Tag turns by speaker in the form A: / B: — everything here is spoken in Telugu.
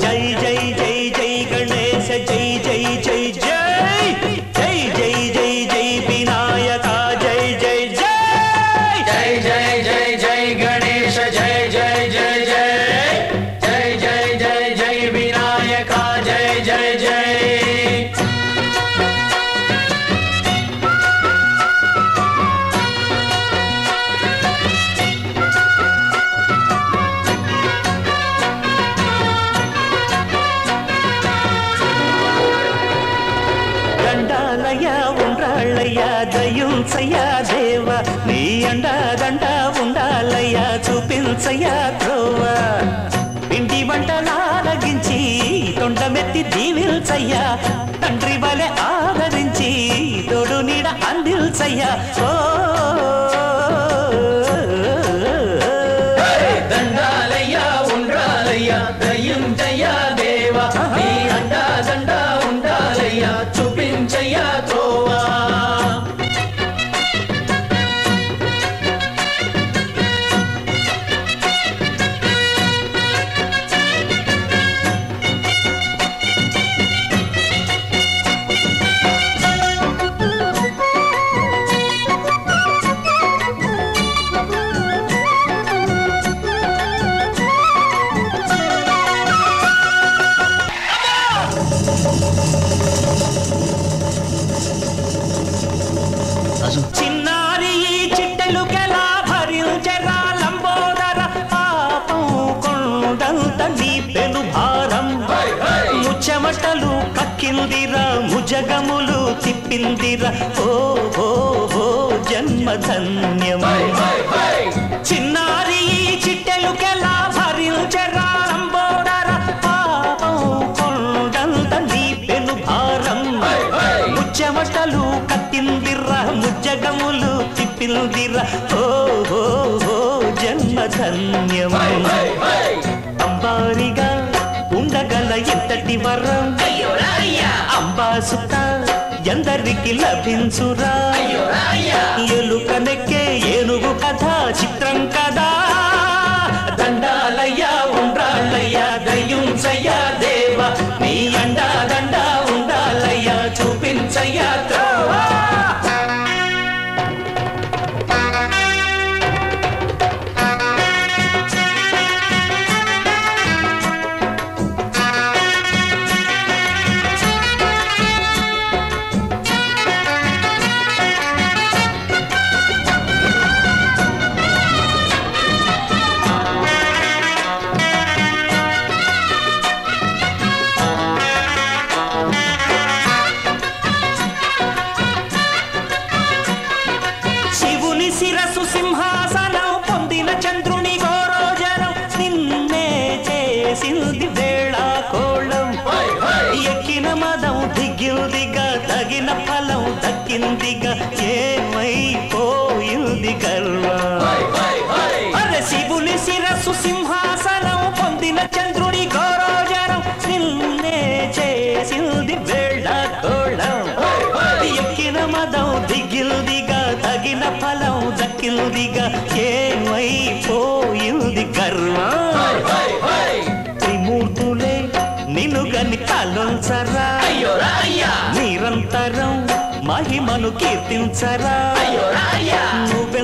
A: జై జై జై జై గణేశ జై జై జై జై జై జై జై జై వినాయక జై జై జై
B: జై జై జై జై గణేశ జై జై జై జై జై జై జై జై వినాయక జై జై జై
A: దయుంచయ్యా దేవ నీ అండా దండ ఉండాలయ్యా చూపించయ్యా త్రోవ పిండి వంటలారగించి తొండమెత్తి దీవిల్చయ్యా తండ్రి వలె ఆదరించి తోడు నీడ అందిల్చయ్యా ఓ
B: దండాలయ్యా ఉండాలయ్యా దయుంచయ్యా దేవ నీ అండా దండ ఉండాలయ్యా చూపించయ్యా త్రోవా
A: చిన్నారి చిట్టెలుకెలా భరించరా లంబోదర పాపం కొండంత నీ పెను భారం ముచ్చమటలు కక్కిందిరా ముజగములు తిప్పిందిరా ఓ ఓ ఓ జన్మధన్యం చిన్నారి చిట్టెలుకెలా భరించరా లంబోదర పాపం కొండంత నీ పెను భారం ముచ్చమటలు కత్తిందిరా ముజ్జగములు తిప్పిందిరా ఓ ఓ ఓ జన్మధన్యం అంబారిగా ఉండగల ఎంతటి వరం అంబాసుత ఎందరికి లభించురా ఎలుకనెక్కే ఏనుగు కథ చిత్రం కదా దండాలయ్యా ఉండాలయ్యా దయుంచయ్యా దేవ నీ అండా దండ ఉండాలయ్యా చూపించయ్యా త్రోవా శిరసు సింహాసనం పొందిన చంద్రుని గోరోజనం నిన్నే చేసింది వేళా కోళం ఎక్కిన మదం దిగ్గిందిగా తగిన ఫలం దక్కిందిగా ఏమైపోయింది గర్వం అరే శివుని శిరసు సింహాసనం పొందిన చంద్రుని గోరోజనం నిన్నే చేసింది వేళా కోళం ఎక్కిన మదం దిగ్గిందిగా తగిన ఫలం దక్కిందిగా ఏమైపోయింది గర్వం త్రిమూర్తులే నిన్ను గని తలొంచరా నిరంతరం మహిమను కీర్తించరా నువ్వే